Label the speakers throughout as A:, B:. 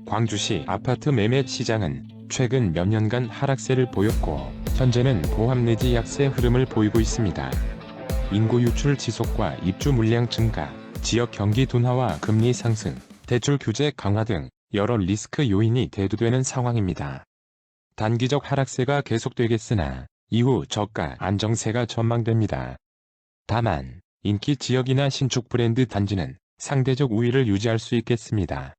A: 광주시 아파트 매매 시장은 최근 몇 년간 하락세를 보였고 현재는 보합 내지 약세 흐름을 보이고 있습니다. 인구 유출 지속과 입주 물량 증가, 지역 경기 둔화와 금리 상승, 대출 규제 강화 등 여러 리스크 요인이 대두되는 상황입니다. 단기적 하락세가 계속되겠으나 이후 저가 안정세가 전망됩니다. 다만 인기 지역이나 신축 브랜드 단지는 상대적 우위를 유지할 수 있겠습니다.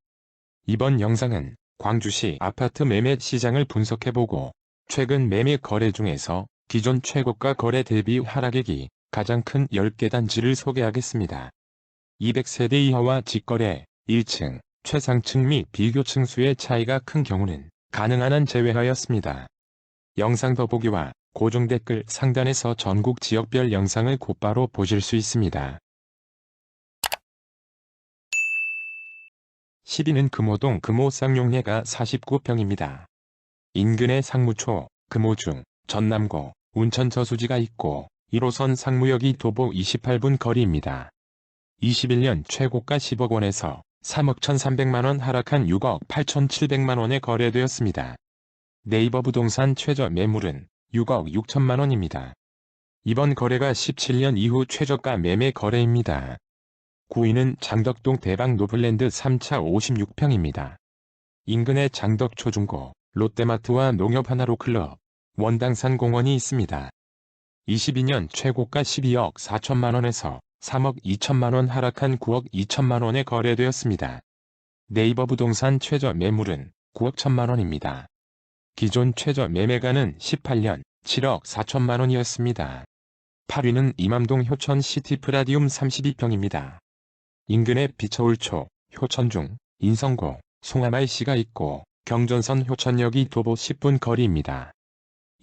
A: 이번 영상은 광주시 아파트 매매 시장을 분석해보고 최근 매매 거래 중에서 기존 최고가 거래 대비 하락액이 가장 큰 10개 단지를 소개하겠습니다. 200세대 이하와 직거래, 1층, 최상층 및 비교층 수의 차이가 큰 경우는 가능한 한 제외하였습니다. 영상 더보기와 고정 댓글 상단에서 전국 지역별 영상을 곧바로 보실 수 있습니다. 10위는 금호동 금호 쌍용례가 49평입니다. 인근에 상무초, 금호중, 전남고, 운천 저수지가 있고 1호선 상무역이 도보 28분 거리입니다. 21년 최고가 10억 원에서 3억 1,300만원 하락한 6억 8,700만원에 거래되었습니다. 네이버 부동산 최저 매물은 6억 6천만원입니다. 이번 거래가 17년 이후 최저가 매매 거래입니다. 9위는 장덕동 대박 노블랜드 3차 56평입니다. 인근에 장덕 초중고, 롯데마트와 농협 하나로 클럽, 원당산 공원이 있습니다. 22년 최고가 12억 4천만원에서 3억 2천만원 하락한 9억 2천만원에 거래되었습니다. 네이버 부동산 최저 매물은 9억 1천만원입니다. 기존 최저 매매가는 18년 7억 4천만원이었습니다. 8위는 이맘동 효천 시티프라디움 32평입니다. 인근에 비처울초, 효천중, 인성고, 송암IC가 있고 경전선 효천역이 도보 10분 거리입니다.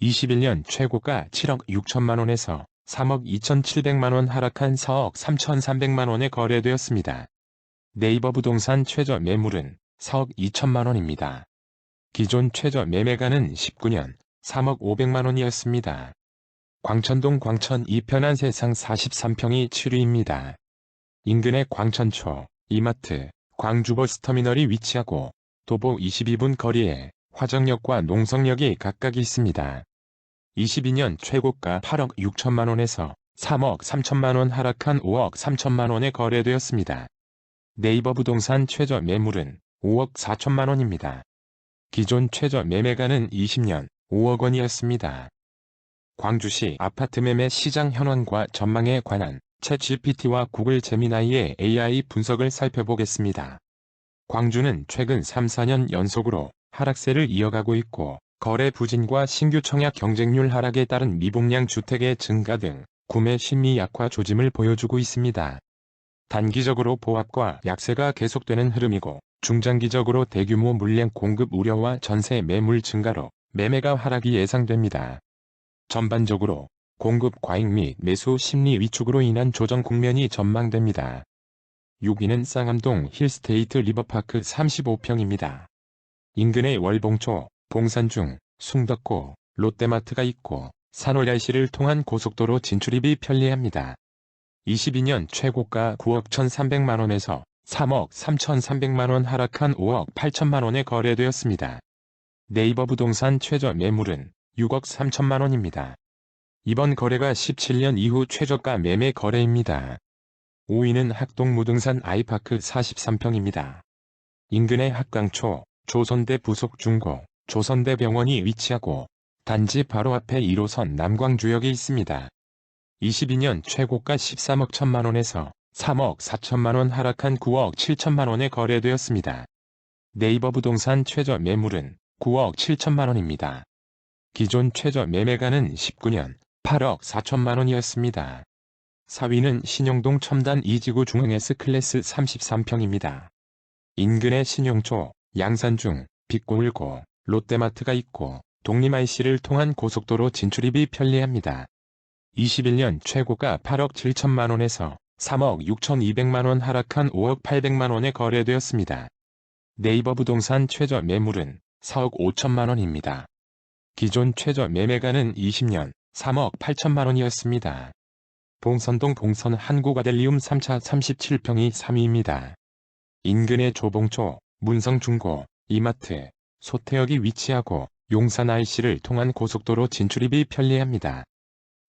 A: 21년 최고가 7억 6천만원에서 3억 2,700만원 하락한 4억 3,300만원에 거래되었습니다. 네이버 부동산 최저 매물은 4억 2천만원입니다. 기존 최저 매매가는 19년 3억 500만원이었습니다. 광천동 광천 이편한 세상 43평이 7위입니다. 인근에 광천초, 이마트, 광주버스터미널이 위치하고 도보 22분 거리에 화정역과 농성역이 각각 있습니다. 22년 최고가 8억 6천만원에서 3억 3천만원 하락한 5억 3천만원에 거래되었습니다. 네이버 부동산 최저 매물은 5억 4천만원입니다. 기존 최저 매매가는 20년 5억 원이었습니다. 광주시 아파트 매매 시장 현황과 전망에 관한 챗GPT와 구글 제미나이의 AI 분석을 살펴보겠습니다. 광주는 최근 3-4년 연속으로 하락세를 이어가고 있고 거래 부진과 신규 청약 경쟁률 하락에 따른 미분양 주택의 증가 등 구매 심리 약화 조짐을 보여주고 있습니다. 단기적으로 보합과 약세가 계속되는 흐름이고 중장기적으로 대규모 물량 공급 우려와 전세 매물 증가로 매매가 하락이 예상됩니다. 전반적으로 공급 과잉 및 매수 심리 위축으로 인한 조정 국면이 전망됩니다. 6위는 쌍암동 힐스테이트 리버파크 35평입니다. 인근에 월봉초, 봉산중, 숭덕고, 롯데마트가 있고 산호RC를 통한 고속도로 진출입이 편리합니다. 22년 최고가 9억 1,300만원에서 3억 3,300만원 하락한 5억 8천만원에 거래되었습니다. 네이버 부동산 최저 매물은 6억 3천만원입니다. 이번 거래가 17년 이후 최저가 매매 거래입니다. 5위는 학동무등산 아이파크 43평입니다. 인근에 학강초, 조선대 부속중고, 조선대병원이 위치하고 단지 바로 앞에 1호선 남광주역이 있습니다. 22년 최고가 13억 1천만원에서 3억 4천만원 하락한 9억 7천만원에 거래되었습니다. 네이버 부동산 최저 매물은 9억 7천만원입니다. 기존 최저 매매가는 19년 8억 4천만원이었습니다. 4위는 신용동 첨단 2지구 중흥 S클래스 33평입니다. 인근에 신용초, 양산중, 빛고물고, 롯데마트가 있고 독립IC를 통한 고속도로 진출입이 편리합니다. 21년 최고가 8억 7천만원에서 3억 6,200만원 하락한 5억 800만원에 거래되었습니다. 네이버 부동산 최저 매물은 4억 5천만원입니다. 기존 최저 매매가는 20년 3억 8천만원이었습니다. 봉선동 봉선 한국아델리움 3차 37평이 3위입니다. 인근의 조봉초, 문성중고, 이마트, 소태역이 위치하고 용산 IC를 통한 고속도로 진출입이 편리합니다.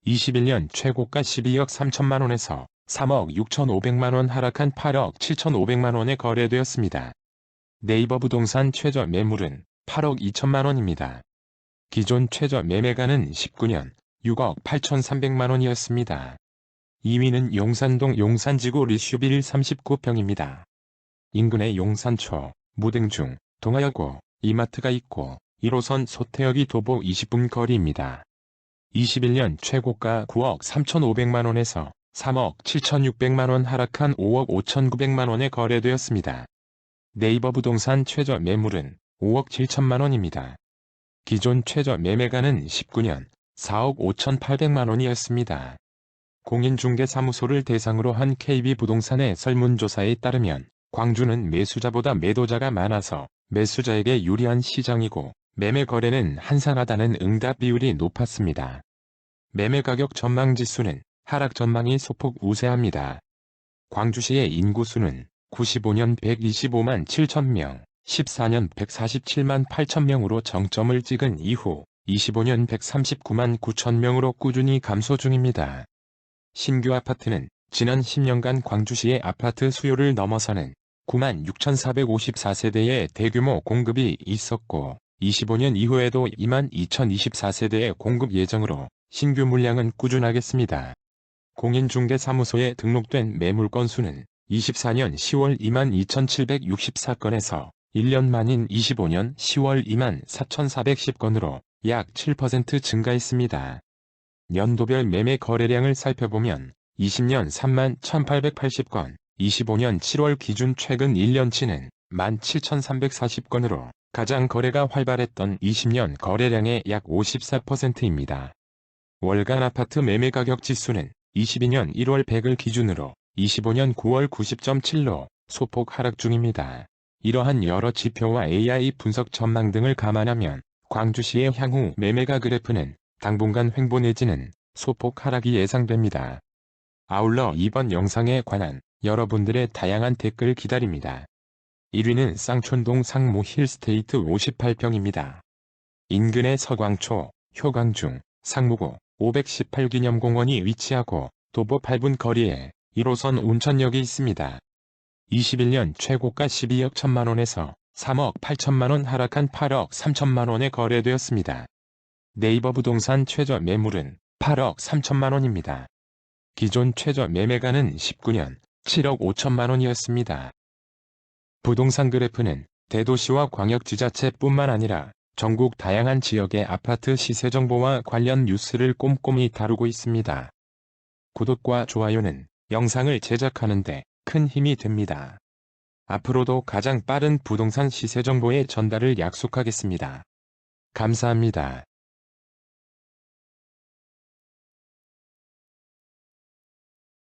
A: 21년 최고가 12억 3천만 원에서 3억 6천5백만 원 하락한 8억 7천5백만 원에 거래되었습니다. 네이버 부동산 최저 매물은 8억 2천만 원입니다. 기존 최저 매매가는 19년 6억 8천3백만 원이었습니다. 2위는 용산동 용산지구 리슈빌 39평입니다. 인근에 용산초, 무등중, 동아여고, 이마트가 있고 1호선 소태역이 도보 20분 거리입니다. 21년 최고가 9억 3천5백만 원에서 3억 7천6백만 원 하락한 5억 5천9백만 원에 거래되었습니다. 네이버 부동산 최저 매물은 5억 7천만 원입니다. 기존 최저 매매가는 19년 4억 5천8백만 원이었습니다. 공인중개사무소를 대상으로 한 KB부동산의 설문조사에 따르면 광주는 매수자보다 매도자가 많아서 매수자에게 유리한 시장이고 매매 거래는 한산하다는 응답 비율이 높았습니다. 매매가격 전망지수는 하락 전망이 소폭 우세합니다. 광주시의 인구수는 95년 125만 7천 명, 14년 147만 8천 명으로 정점을 찍은 이후 25년 139만 9천 명으로 꾸준히 감소 중입니다. 신규 아파트는 지난 10년간 광주시의 아파트 수요를 넘어서는 9만 6,454세대의 대규모 공급이 있었고 25년 이후에도 2만 2,024세대의 공급 예정으로 신규 물량은 꾸준하겠습니다. 공인중개사무소에 등록된 매물 건수는 24년 10월 2만 2,764건에서 1년 만인 25년 10월 2만 4,410건으로 약 7% 증가했습니다. 연도별 매매 거래량을 살펴보면 20년 3만 1,880건, 25년 7월 기준 최근 1년치는 17,340건으로 가장 거래가 활발했던 20년 거래량의 약 54%입니다. 월간 아파트 매매 가격 지수는 22년 1월 100을 기준으로 25년 9월 90.7로 소폭 하락 중입니다. 이러한 여러 지표와 AI 분석 전망 등을 감안하면 광주시의 향후 매매가 그래프는 당분간 횡보 내지는 소폭 하락이 예상됩니다. 아울러 이번 영상에 관한 여러분들의 다양한 댓글 기다립니다. 1위는 쌍촌동 상무 힐스테이트 58평입니다. 인근의 서광초, 효광중, 상무구, 518기념공원이 위치하고 도보 8분 거리에 1호선 운천역이 있습니다. 21년 최고가 12억 1천만 원에서 3억 8천만 원 하락한 8억 3천만 원에 거래되었습니다. 네이버 부동산 최저 매물은 8억 3천만 원입니다. 기존 최저 매매가는 19년 7억 5천만 원이었습니다. 부동산 그래프는 대도시와 광역지자체뿐만 아니라 전국 다양한 지역의 아파트 시세 정보와 관련 뉴스를 꼼꼼히 다루고 있습니다. 구독과 좋아요는 영상을 제작하는 데 큰 힘이 됩니다. 앞으로도 가장 빠른 부동산 시세 정보의 전달을 약속하겠습니다. 감사합니다.